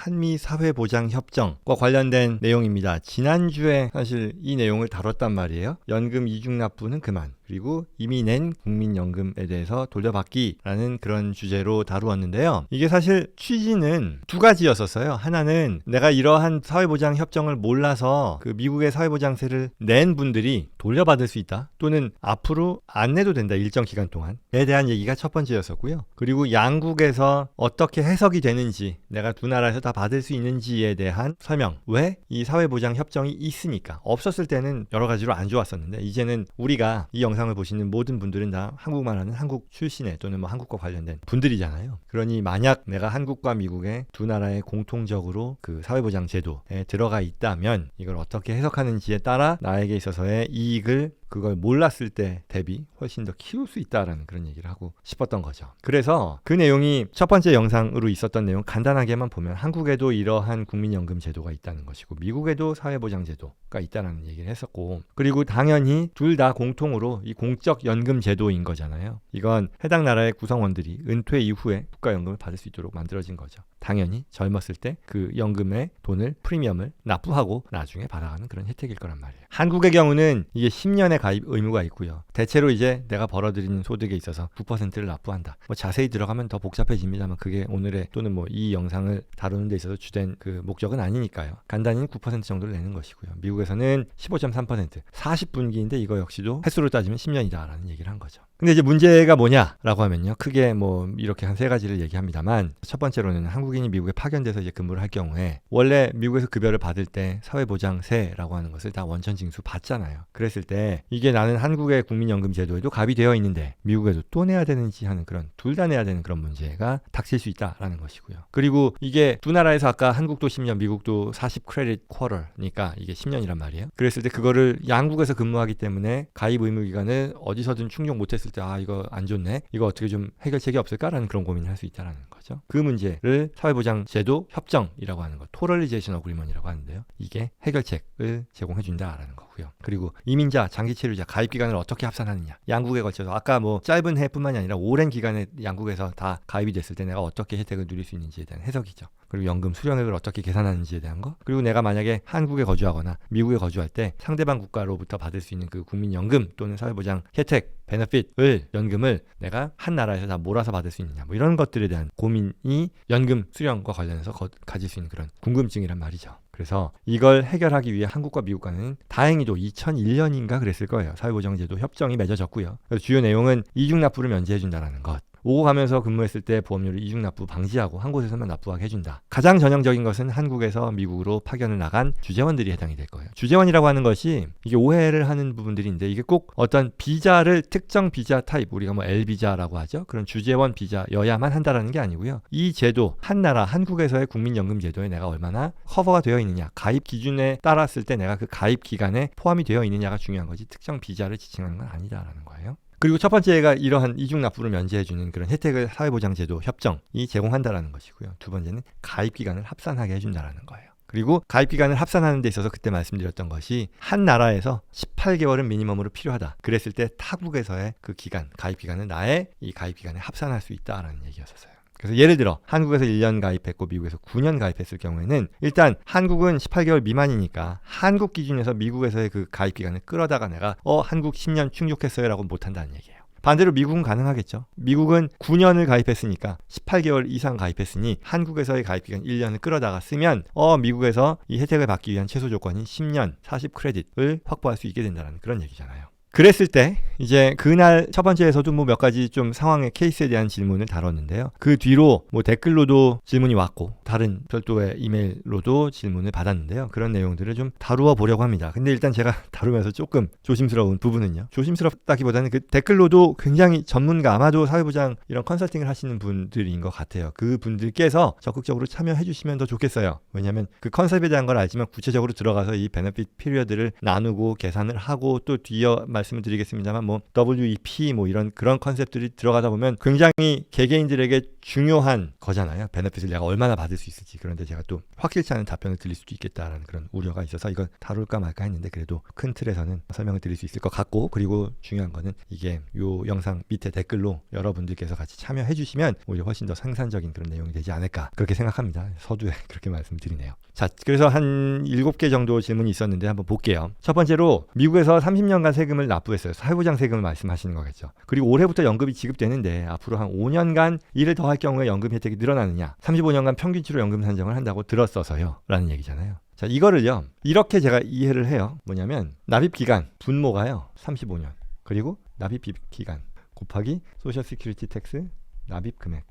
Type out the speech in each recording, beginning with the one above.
한미 사회보장협정과 관련된 내용입니다. 지난주에 사실 이 내용을 다뤘단 말이에요. 연금 이중납부는 그만, 그리고 이미 낸 국민연금에 대해서 돌려받기라는 그런 주제로 다루었는데요. 이게 사실 취지는 두 가지였었어요. 하나는 내가 이러한 사회보장협정을 몰라서 그 미국의 사회보장세를 낸 분들이 돌려받을 수 있다, 또는 앞으로 안 내도 된다, 일정 기간 동안에 대한 얘기가 첫 번째였었고요. 그리고 양국에서 어떻게 해석이 되는지, 내가 두 나라에서 다 받을 수 있는지에 대한 설명, 왜 이 사회보장협정이 있으니까. 없었을 때는 여러 가지로 안 좋았었는데, 이제는 우리가 이 영상을 보시는 모든 분들은 다 한국말 하는 한국 출신의 또는 뭐 한국과 관련된 분들이잖아요. 그러니 만약 내가 한국과 미국의 두 나라의 공통적으로 그 사회보장 제도에 들어가 있다면 이걸 어떻게 해석하는지에 따라 나에게 있어서의 이익을 그걸 몰랐을 때 대비 훨씬 더 키울 수 있다라는 그런 얘기를 하고 싶었던 거죠. 그래서 그 내용이 첫 번째 영상으로 있었던 내용 간단하게만 보면, 한국에도 이러한 국민연금 제도가 있다는 것이고 미국에도 사회보장 제도가 있다는 얘기를 했었고, 그리고 당연히 둘 다 공통으로 이 공적 연금 제도인 거잖아요. 이건 해당 나라의 구성원들이 은퇴 이후에 국가연금을 받을 수 있도록 만들어진 거죠. 당연히 젊었을 때 그 연금의 돈을, 프리미엄을 납부하고 나중에 받아가는 그런 혜택일 거란 말이에요. 한국의 경우는 이게 10년의 가입 의무가 있고요. 대체로 이제 내가 벌어들이는 소득에 있어서 9%를 납부한다. 뭐 자세히 들어가면 더 복잡해집니다만 그게 오늘의 또는 뭐 이 영상을 다루는 데 있어서 주된 그 목적은 아니니까요. 간단히 9% 정도를 내는 것이고요. 미국에서는 15.3%, 40분기인데 이거 역시도 횟수로 따지면 10년이다라는 얘기를 한 거죠. 근데 이제 문제가 뭐냐라고 하면요, 크게 뭐 이렇게 한 세 가지를 얘기합니다만, 첫 번째로는 한국인이 미국에 파견돼서 이제 근무를 할 경우에 원래 미국에서 급여를 받을 때 사회보장세라고 하는 것을 다 원천징수 받잖아요. 그랬을 때 이게 나는 한국의 국민연금 제도에도 가입이 되어 있는데 미국에도 또 내야 되는지 하는 그런, 둘 다 내야 되는 그런 문제가 닥칠 수 있다라는 것이고요. 그리고 이게 두 나라에서 아까 한국도 10년, 미국도 40 크레딧 쿼터니까 이게 10년이란 말이에요. 그랬을 때 그거를 양국에서 근무하기 때문에 가입 의무 기간을 어디서든 충족 못했을 때, 아 이거 안 좋네, 이거 어떻게 좀 해결책이 없을까라는 그런 고민을 할 수 있다는 거죠. 그 문제를 사회보장제도 협정이라고 하는 것, 토럴리제이션 어그리먼이라고 하는데요, 이게 해결책을 제공해 준다라는 거고요. 그리고 이민자, 장기체류자 가입 기간을 어떻게 합산하느냐, 양국에 걸쳐서 아까 뭐 짧은 해뿐만이 아니라 오랜 기간에 양국에서 다 가입이 됐을 때 내가 어떻게 혜택을 누릴 수 있는지에 대한 해석이죠. 그리고 연금 수령액을 어떻게 계산하는지에 대한 거, 그리고 내가 만약에 한국에 거주하거나 미국에 거주할 때 상대방 국가로부터 받을 수 있는 그 국민연금 또는 사회보장 혜택, 베너핏을, 연금을 내가 한 나라에서 다 몰아서 받을 수 있느냐, 뭐 이런 것들에 대한 고민이 연금 수령과 관련해서 가질 수 있는 그런 궁금증이란 말이죠. 그래서 이걸 해결하기 위해 한국과 미국 간은 다행히도 2001년인가 그랬을 거예요. 사회보장제도 협정이 맺어졌고요. 그래서 주요 내용은 이중납부를 면제해준다는 것, 오고 가면서 근무했을 때 보험료를 이중납부 방지하고 한 곳에서만 납부하게 해준다. 가장 전형적인 것은 한국에서 미국으로 파견을 나간 주재원들이 해당이 될 거예요. 주재원이라고 하는 것이 이게 오해를 하는 부분들인데, 이게 꼭 어떤 비자를, 특정 비자 타입, 우리가 뭐 L비자라고 하죠. 그런 주재원 비자여야만 한다라는 게 아니고요. 이 제도, 한 나라 한국에서의 국민연금 제도에 내가 얼마나 커버가 되어 있느냐, 가입 기준에 따랐을 때 내가 그 가입 기간에 포함이 되어 있느냐가 중요한 거지, 특정 비자를 지칭하는 건 아니다라는 거예요. 그리고 첫 번째가 이러한 이중납부를 면제해주는 그런 혜택을 사회보장제도 협정이 제공한다라는 것이고요. 두 번째는 가입기간을 합산하게 해준다라는 거예요. 그리고 가입기간을 합산하는 데 있어서 그때 말씀드렸던 것이 한 나라에서 18개월은 미니멈으로 필요하다. 그랬을 때 타국에서의 그 기간, 가입기간을 나의 이 가입기간에 합산할 수 있다라는 얘기였었어요. 그래서 예를 들어 한국에서 1년 가입했고 미국에서 9년 가입했을 경우에는 일단 한국은 18개월 미만이니까 한국 기준에서 미국에서의 그 가입 기간을 끌어다가 내가 한국 10년 충족했어요 라고 못한다는 얘기예요. 반대로 미국은 가능하겠죠. 미국은 9년을 가입했으니까 18개월 이상 가입했으니 한국에서의 가입기간 1년을 끌어다가 쓰면 미국에서 이 혜택을 받기 위한 최소 조건인 10년 40 크레딧을 확보할 수 있게 된다는 그런 얘기잖아요. 그랬을 때 이제 그날 첫 번째에서도 뭐 몇 가지 좀 상황의 케이스에 대한 질문을 다뤘는데요. 그 뒤로 뭐 댓글로도 질문이 왔고 다른 별도의 이메일로도 질문을 받았는데요. 그런 내용들을 좀 다루어 보려고 합니다. 근데 일단 제가 다루면서 조금 조심스러운 부분은요. 조심스럽다기보다는 그 댓글로도 굉장히 전문가, 아마도 사회보장 이런 컨설팅을 하시는 분들인 것 같아요. 그 분들께서 적극적으로 참여해 주시면 더 좋겠어요. 왜냐하면 그 컨셉에 대한 걸 알지만 구체적으로 들어가서 이 베네핏 피리어드를 나누고 계산을 하고 또 뒤에 말씀을 드리겠습니다만 뭐 WEP 뭐 이런 그런 컨셉들이 들어가다 보면 굉장히 개개인들에게 중요한 거잖아요. 베네핏을 내가 얼마나 받을 수 있을지. 그런데 제가 또 확실치 않은 답변을 드릴 수도 있겠다라는 그런 우려가 있어서 이건 다룰까 말까 했는데 그래도 큰 틀에서는 설명을 드릴 수 있을 것 같고, 그리고 중요한 거는 이게 요 영상 밑에 댓글로 여러분들께서 같이 참여해 주시면 오히려 훨씬 더 생산적인 그런 내용이 되지 않을까 그렇게 생각합니다. 서두에 그렇게 말씀드리네요. 자, 그래서 한 7개 정도 질문이 있었는데 한번 볼게요. 첫 번째로 미국에서 30년간 세금을 납부했어요. 사회보장 세금을 말씀하시는 거겠죠. 그리고 올해부터 연금이 지급되는데 앞으로 한 5년간 일을 더 할 경우에 연금 혜택이 늘어나느냐, 35년간 평균치로 연금 산정을 한다고 들었어서요 라는 얘기잖아요. 자, 이거를요 이렇게 제가 이해를 해요. 뭐냐면 납입기간 분모가요 35년, 그리고 납입기간 곱하기 소셜 시큐리티 텍스 납입금액,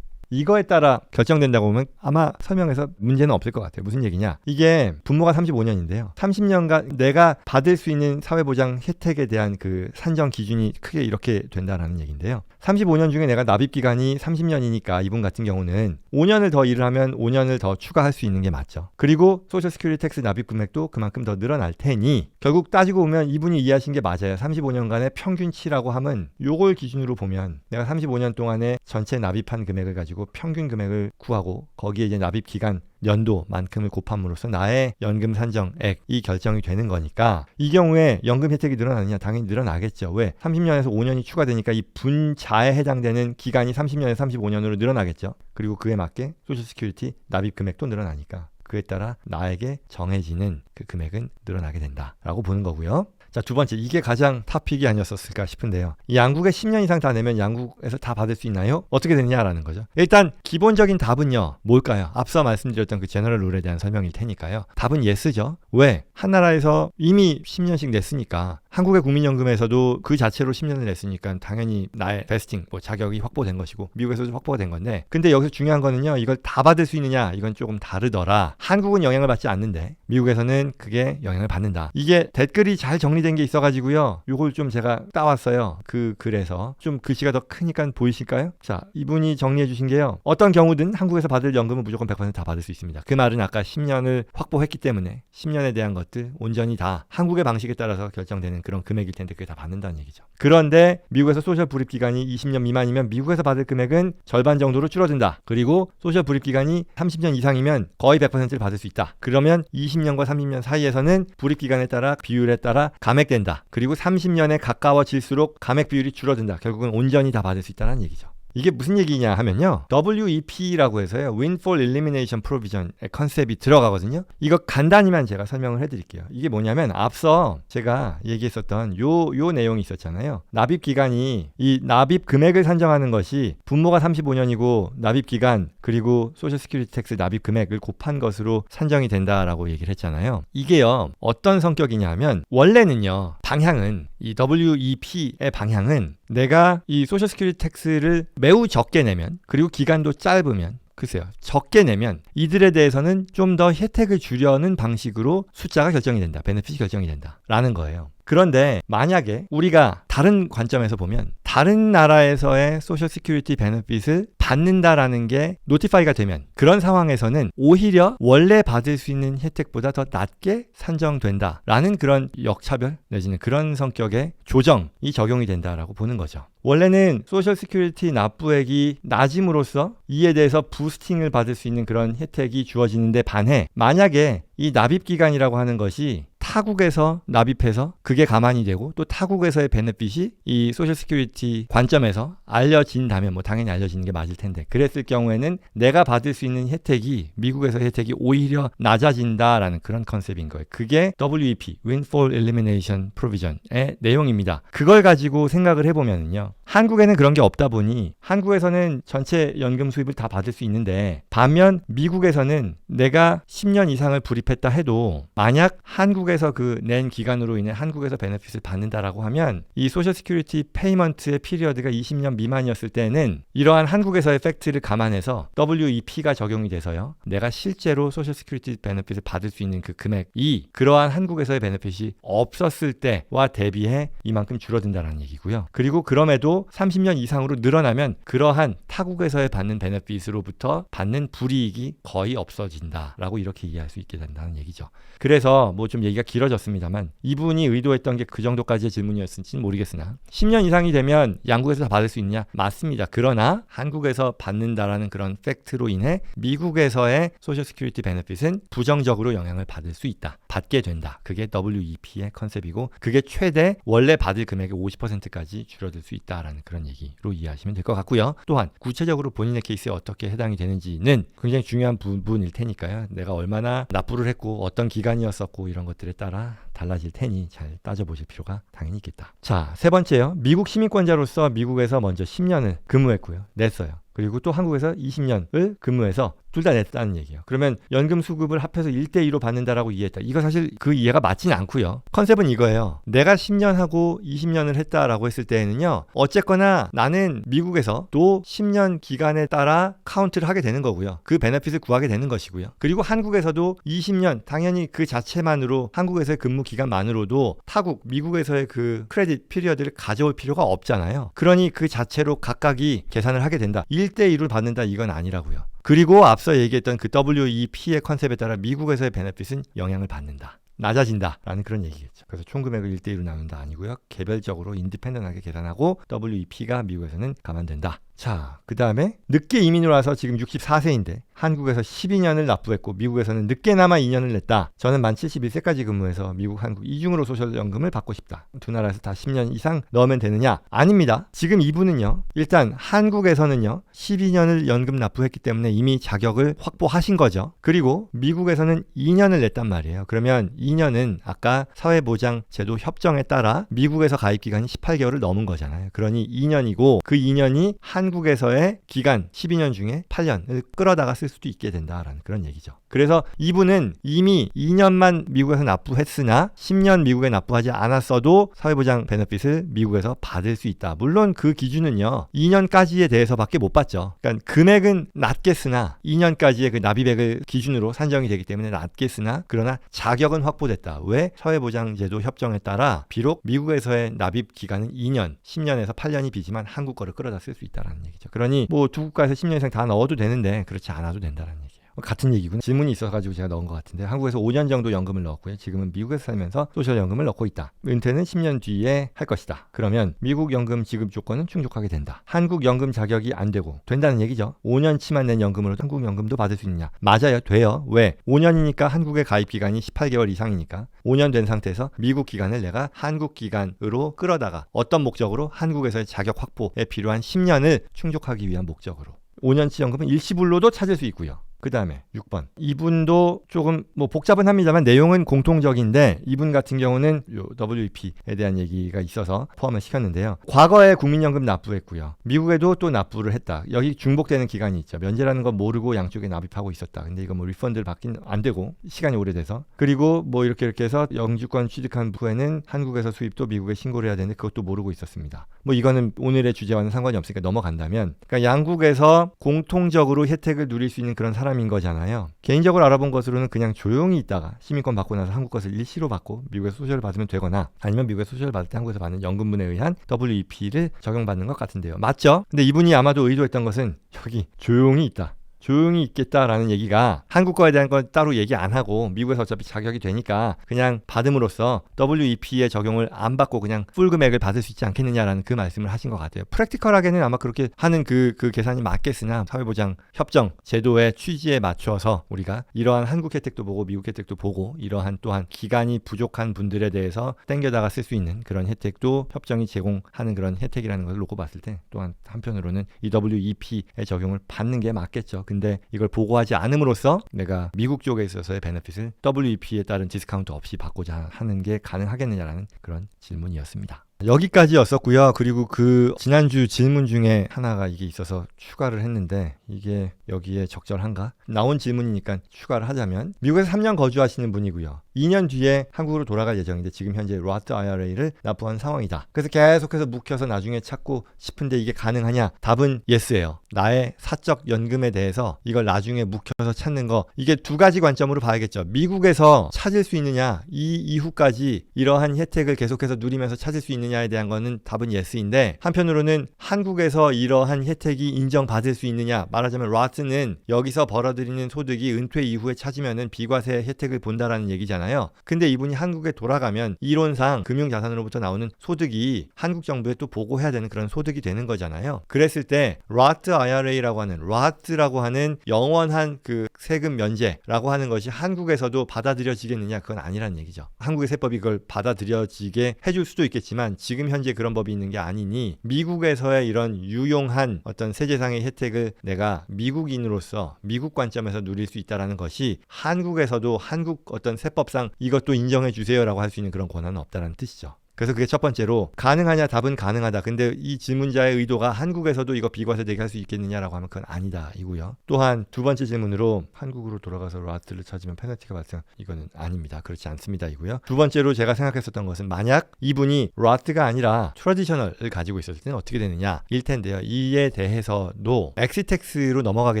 이거에 따라 결정된다고 보면 아마 설명해서 문제는 없을 것 같아요. 무슨 얘기냐, 이게 분모가 35년인데요 30년간 내가 받을 수 있는 사회보장 혜택에 대한 그 산정 기준이 크게 이렇게 된다라는 얘기인데요. 35년 중에 내가 납입기간이 30년이니까 이분 같은 경우는 5년을 더 일을 하면 5년을 더 추가할 수 있는 게 맞죠. 그리고 소셜 시큐리티 텍스 납입금액도 그만큼 더 늘어날 테니 결국 따지고 보면 이분이 이해하신 게 맞아요. 35년간의 평균치라고 하면 요걸 기준으로 보면 내가 35년 동안에 전체 납입한 금액을 가지고 평균 금액을 구하고 거기에 이제 납입기간 연도만큼을 곱함으로써 나의 연금 산정액이 결정이 되는 거니까, 이 경우에 연금 혜택이 늘어나느냐, 당연히 늘어나겠죠. 왜? 30년에서 5년이 추가되니까 이 분자에 해당되는 기간이 30년에서 35년으로 늘어나겠죠. 그리고 그에 맞게 소셜 시큐리티 납입 금액도 늘어나니까 그에 따라 나에게 정해지는 그 금액은 늘어나게 된다라고 보는 거고요. 자, 두 번째, 이게 가장 탑픽이 아니었을까 싶은데요. 이 양국에 10년 이상 다 내면 양국에서 다 받을 수 있나요? 어떻게 되느냐라는 거죠. 일단 기본적인 답은요, 뭘까요? 앞서 말씀드렸던 그 제너럴 룰에 대한 설명일 테니까요. 답은 예스죠. 왜? 한 나라에서 이미 10년씩 냈으니까, 한국의 국민연금에서도 그 자체로 10년을 냈으니까 당연히 나의 베스팅, 뭐 자격이 확보된 것이고 미국에서도 확보가 된 건데, 근데 여기서 중요한 거는요, 이걸 다 받을 수 있느냐, 이건 조금 다르더라. 한국은 영향을 받지 않는데 미국에서는 그게 영향을 받는다. 이게 댓글이 잘 정리된 게 있어가지고요, 요걸 좀 제가 따왔어요. 그 글에서 좀 글씨가 더 크니까 보이실까요? 자, 이분이 정리해 주신 게요, 어떤 경우든 한국에서 받을 연금은 무조건 100% 다 받을 수 있습니다. 그 말은 아까 10년을 확보했기 때문에 10년에 대한 것들 온전히 다 한국의 방식에 따라서 결정되는 그런 금액일 텐데 그게 다 받는다는 얘기죠. 그런데 미국에서 소셜 불입 기간이 20년 미만이면 미국에서 받을 금액은 절반 정도로 줄어든다. 그리고 소셜 불입 기간이 30년 이상이면 거의 100%를 받을 수 있다. 그러면 20년과 30년 사이에서는 불입 기간에 따라 비율에 따라 감액된다. 그리고 30년에 가까워질수록 감액 비율이 줄어든다. 결국은 온전히 다 받을 수 있다는 얘기죠. 이게 무슨 얘기냐 하면요, WEP라고 해서요, Windfall Elimination Provision의 컨셉이 들어가거든요. 이거 간단히만 제가 설명을 해드릴게요. 이게 뭐냐면 앞서 제가 얘기했었던 요 내용이 있었잖아요. 납입 기간이, 이 납입 금액을 산정하는 것이 분모가 35년이고 납입 기간 그리고 소셜 시큐리티 텍스 납입 금액을 곱한 것으로 산정이 된다라고 얘기를 했잖아요. 이게요, 어떤 성격이냐 하면 원래는요, 방향은 이 WEP의 방향은 내가 이 소셜 시큐리티 텍스를 매우 적게 내면, 그리고 기간도 짧으면, 글쎄요, 적게 내면 이들에 대해서는 좀 더 혜택을 주려는 방식으로 숫자가 결정이 된다. 베네핏이 결정이 된다 라는 거예요. 그런데 만약에 우리가 다른 관점에서 보면 다른 나라에서의 소셜 시큐리티 베네핏을 받는다라는 게 노티파이가 되면, 그런 상황에서는 오히려 원래 받을 수 있는 혜택보다 더 낮게 산정된다라는 그런 역차별 내지는 그런 성격의 조정이 적용이 된다라고 보는 거죠. 원래는 소셜 시큐리티 납부액이 낮음으로써 이에 대해서 부스팅을 받을 수 있는 그런 혜택이 주어지는데 반해, 만약에 이 납입 기간이라고 하는 것이 타국에서 납입해서 그게 가만히 되고 또 타국에서의 베네핏이 이 소셜 시큐리티 관점에서 알려진다면, 뭐 당연히 알려지는 게 맞을 텐데, 그랬을 경우에는 내가 받을 수 있는 혜택이, 미국에서 혜택이 오히려 낮아진다라는 그런 컨셉인 거예요. 그게 WEP, Windfall Elimination Provision의 내용입니다. 그걸 가지고 생각을 해보면요, 한국에는 그런 게 없다 보니 한국에서는 전체 연금 수입을 다 받을 수 있는데, 반면 미국에서는 내가 10년 이상을 불입했다 해도 만약 한국에서 그 낸 기간으로 인해 한국에서 베네핏을 받는다라고 하면 이 소셜 시큐리티 페이먼트의 피리어드가 20년 미만이었을 때는 이러한 한국에서의 팩트를 감안해서 WEP가 적용이 돼서요, 내가 실제로 소셜 시큐리티 베네핏을 받을 수 있는 그 금액이 그러한 한국에서의 베네핏이 없었을 때와 대비해 이만큼 줄어든다는 얘기고요. 그리고 그럼에도 추가로 30년 이상으로 늘어나면 그러한 타국에서의 받는 베네핏으로부터 받는 불이익이 거의 없어진다라고 이렇게 이해할 수 있게 된다는 얘기죠. 그래서 뭐 좀 얘기가 길어졌습니다만 이분이 의도했던 게 그 정도까지의 질문이었을지는 모르겠으나 10년 이상이 되면 양국에서 다 받을 수 있냐? 맞습니다. 그러나 한국에서 받는다라는 그런 팩트로 인해 미국에서의 소셜 시큐리티 베네핏은 부정적으로 영향을 받을 수 있다. 받게 된다. 그게 WEP의 컨셉이고 그게 최대 원래 받을 금액의 50%까지 줄어들 수 있다라는 그런 얘기로 이해하시면 될 것 같고요. 또한 구체적으로 본인의 케이스에 어떻게 해당이 되는지는 굉장히 중요한 부분일 테니까요. 내가 얼마나 납부를 했고 어떤 기간이었었고 이런 것들에 따라 달라질 테니 잘 따져보실 필요가 당연히 있겠다. 자, 세 번째요. 미국 시민권자로서 미국에서 먼저 10년을 근무했고요. 냈어요. 그리고 또 한국에서 20년을 근무해서 둘 다 냈다는 얘기예요. 그러면 연금 수급을 합해서 1대2로 받는다라고 이해했다. 이거 사실 그 이해가 맞지는 않고요. 컨셉은 이거예요. 내가 10년 하고 20년을 했다라고 했을 때에는요. 어쨌거나 나는 미국에서 또 10년 기간에 따라 카운트를 하게 되는 거고요. 그 베네핏을 구하게 되는 것이고요. 그리고 한국에서도 20년 당연히 그 자체만으로 한국에서의 근무 기간만으로도 타국 미국에서의 그 크레딧 피리어드를 가져올 필요가 없잖아요. 그러니 그 자체로 각각이 계산을 하게 된다. 1대1을 받는다 이건 아니라고요. 그리고 앞서 얘기했던 그 WEP의 컨셉에 따라 미국에서의 베네핏은 영향을 받는다. 낮아진다 라는 그런 얘기겠죠. 그래서 총 금액을 1대1로 나눈다 아니고요. 개별적으로 인디펜던하게 계산하고 WEP가 미국에서는 감안된다. 자, 그 다음에 늦게 이민을 와서 지금 64세인데 한국에서 12년을 납부했고 미국에서는 늦게나마 2년을 냈다. 저는 만 71세까지 근무해서 미국, 한국 이중으로 소셜연금을 받고 싶다. 두 나라에서 다 10년 이상 넣으면 되느냐? 아닙니다. 지금 이분은요. 일단 한국에서는요. 12년을 연금 납부했기 때문에 이미 자격을 확보하신 거죠. 그리고 미국에서는 2년을 냈단 말이에요. 그러면 2년은 아까 사회보장제도 협정에 따라 미국에서 가입기간이 18개월을 넘은 거잖아요. 그러니 2년이고 그 2년이 한국에서의 기간 12년 중에 8년을 끌어다가 쓸 수도 있게 된다라는 그런 얘기죠. 그래서 이분은 이미 2년만 미국에서 납부했으나 10년 미국에 납부하지 않았어도 사회보장 베네핏을 미국에서 받을 수 있다. 물론 그 기준은요. 2년까지에 대해서밖에 못 받죠. 그러니까 금액은 낮겠으나 2년까지의 그 납입액을 기준으로 산정이 되기 때문에 낮겠으나 그러나 자격은 확보됐다. 왜? 사회보장제도 협정에 따라 비록 미국에서의 납입 기간은 2년, 10년에서 8년이 비지만 한국 거를 끌어다 쓸 수 있다라는 얘기죠. 그러니 뭐 두 국가에서 10년 이상 다 넣어도 되는데 그렇지 않아도 된다라는 얘기예요. 같은 얘기군요. 질문이 있어가지고 제가 넣은 것 같은데 한국에서 5년 정도 연금을 넣었고요. 지금은 미국에서 살면서 소셜연금을 넣고 있다. 은퇴는 10년 뒤에 할 것이다. 그러면 미국 연금 지급 조건은 충족하게 된다. 한국 연금 자격이 안 되고 된다는 얘기죠. 5년치만 낸 연금으로 한국 연금도 받을 수 있느냐? 맞아요. 돼요. 왜? 5년이니까 한국의 가입 기간이 18개월 이상이니까 5년 된 상태에서 미국 기간을 내가 한국 기간으로 끌어다가 어떤 목적으로? 한국에서의 자격 확보에 필요한 10년을 충족하기 위한 목적으로. 5년치 연금은 일시불로도 찾을 수 있고요. 그 다음에 6번. 이분도 조금 뭐 복잡은 합니다만 내용은 공통적인데 이분 같은 경우는 요 WEP에 대한 얘기가 있어서 포함을 시켰는데요. 과거에 국민연금 납부했고요. 미국에도 또 납부를 했다. 여기 중복되는 기간이 있죠. 면제라는 건 모르고 양쪽에 납입하고 있었다. 근데 이거 뭐 리펀드를 받긴 안 되고 시간이 오래돼서. 그리고 뭐 이렇게 해서 영주권 취득한 후에는 한국에서 수입도 미국에 신고를 해야 되는데 그것도 모르고 있었습니다. 뭐 이거는 오늘의 주제와는 상관이 없으니까 넘어간다면 그러니까 양국에서 공통적으로 혜택을 누릴 수 있는 그런 사람인 거잖아요. 개인적으로 알아본 것으로는 그냥 조용히 있다가 시민권 받고 나서 한국 것을 일시로 받고 미국에서 소셜을 받으면 되거나 아니면 미국에서 소셜을 받을 때 한국에서 받는 연금분에 의한 WEP를 적용받는 것 같은데요. 맞죠? 근데 이분이 아마도 의도했던 것은 여기 조용히 있다. 조용히 있겠다라는 얘기가 한국 거에 대한 건 따로 얘기 안 하고 미국에서 어차피 자격이 되니까 그냥 받음으로써 WEP의 적용을 안 받고 그냥 풀 금액을 받을 수 있지 않겠느냐라는 그 말씀을 하신 것 같아요. 프랙티컬하게는 아마 그렇게 하는 그 계산이 맞겠으나 사회보장 협정 제도의 취지에 맞춰서 우리가 이러한 한국 혜택도 보고 미국 혜택도 보고 이러한 또한 기간이 부족한 분들에 대해서 땡겨다가 쓸 수 있는 그런 혜택도 협정이 제공하는 그런 혜택이라는 것을 놓고 봤을 때 또한 한편으로는 이 WEP의 적용을 받는 게 맞겠죠. 근데 이걸 보고하지 않음으로써 내가 미국 쪽에 있어서의 베네핏을 WEP에 따른 디스카운트 없이 받고자 하는 게 가능하겠느냐라는 그런 질문이었습니다. 여기까지였었고요. 그리고 그 지난주 질문 중에 하나가 이게 있어서 추가를 했는데 이게 여기에 적절한가? 나온 질문이니까 추가를 하자면 미국에서 3년 거주하시는 분이고요. 2년 뒤에 한국으로 돌아갈 예정인데 지금 현재 로트 IRA를 납부한 상황이다. 그래서 계속해서 묵혀서 나중에 찾고 싶은데 이게 가능하냐? 답은 예스예요. 나의 사적 연금에 대해서 이걸 나중에 묵혀서 찾는 거 이게 두 가지 관점으로 봐야겠죠. 미국에서 찾을 수 있느냐? 이 이후까지 이러한 혜택을 계속해서 누리면서 찾을 수 있는 있느냐에 대한 거는 답은 yes인데, 한편으로는 한국에서 이러한 혜택이 인정받을 수 있느냐, 말하자면 Roth는 여기서 벌어들이는 소득이 은퇴 이후에 찾으면은 비과세 혜택을 본다라는 얘기잖아요. 근데 이분이 한국에 돌아가면 이론상 금융자산으로부터 나오는 소득이 한국 정부에 또 보고해야 되는 그런 소득이 되는 거잖아요. 그랬을 때 Roth IRA라고 하는, Roth라고 하는 영원한 그 세금 면제라고 하는 것이 한국에서도 받아들여지겠느냐, 그건 아니란 얘기죠. 한국의 세법이 그걸 받아들여지게 해줄 수도 있겠지만 지금 현재 그런 법이 있는 게 아니니, 미국에서의 이런 유용한 어떤 세제상의 혜택을 내가 미국인으로서 미국 관점에서 누릴 수 있다는 것이 한국에서도 한국 어떤 세법상 이것도 인정해 주세요라고 할 수 있는 그런 권한은 없다는 뜻이죠. 그래서 그게 첫 번째로, 가능하냐, 답은 가능하다. 근데 이 질문자의 의도가 한국에서도 이거 비과세 되게 할 수 있겠느냐라고 하면 그건 아니다 이고요. 또한 두 번째 질문으로 한국으로 돌아가서 로트를 찾으면 페널티가 발생, 이거는 아닙니다. 그렇지 않습니다 이고요. 두 번째로 제가 생각했었던 것은, 만약 이분이 로트가 아니라 트래디셔널을 가지고 있었을 때는 어떻게 되느냐 일 텐데요. 이에 대해서도 엑시텍스로 넘어가게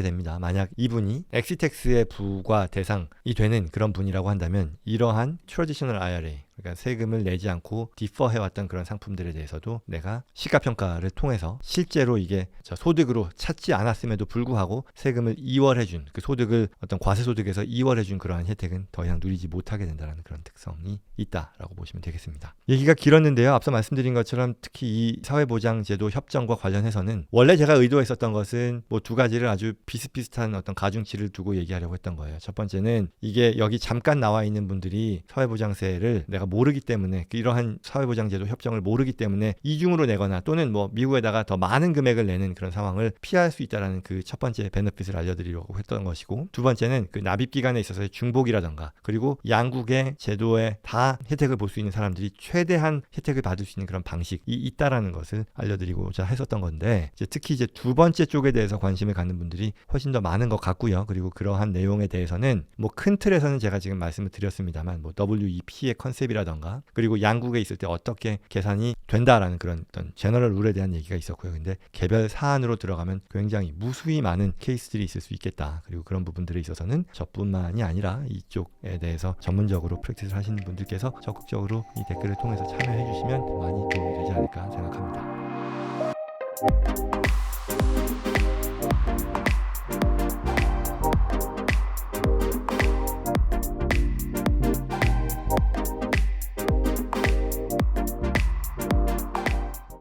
됩니다. 만약 이분이 엑시텍스의 부과 대상이 되는 그런 분이라고 한다면, 이러한 트래디셔널 IRA, 그러니까 세금을 내지 않고 디퍼 해왔던 그런 상품들에 대해서도 내가 시가평가를 통해서 실제로 이게 소득으로 찾지 않았음에도 불구하고 세금을 이월해준, 그 소득을 어떤 과세소득에서 이월해준 그러한 혜택은 더 이상 누리지 못하게 된다는 그런 특성이 있다라고 보시면 되겠습니다. 얘기가 길었는데요. 앞서 말씀드린 것처럼 특히 이 사회보장제도 협정과 관련해서는 원래 제가 의도했었던 것은 뭐 두 가지를 아주 비슷비슷한 어떤 가중치를 두고 얘기하려고 했던 거예요. 첫 번째는 이게 여기 잠깐 나와 있는 분들이 사회보장세를 내가 모르기 때문에, 이러한 사회보장제도 협정을 모르기 때문에 이중으로 내거나 또는 뭐 미국에다가 더 많은 금액을 내는 그런 상황을 피할 수 있다는 그 첫 번째 베네핏을 알려드리려고 했던 것이고, 두 번째는 그 납입 기간에 있어서의 중복이라던가, 그리고 양국의 제도에 다 혜택을 볼 수 있는 사람들이 최대한 혜택을 받을 수 있는 그런 방식이 있다라는 것을 알려드리고자 했었던 건데, 특히 이제 두 번째 쪽에 대해서 관심을 갖는 분들이 훨씬 더 많은 것 같고요. 그리고 그러한 내용에 대해서는 뭐 큰 틀에서는 제가 지금 말씀을 드렸습니다만, 뭐 WEP의 컨셉이라던가, 그리고 양국에 있을 때 어떻게 계산이 된다라는 그런 어떤 제너럴 룰에 대한 얘기가 있었고요. 근데 개별 사안으로 들어가면 굉장히 무수히 많은 케이스들이 있을 수 있겠다. 그리고 그런 부분들에 있어서는 저뿐만이 아니라 이쪽에 대해서 전문적으로 프랙티스를 하시는 분들께서 적극적으로 이 댓글을 통해서 참여해 주시면 많이 도움이 되지 않을까 생각합니다.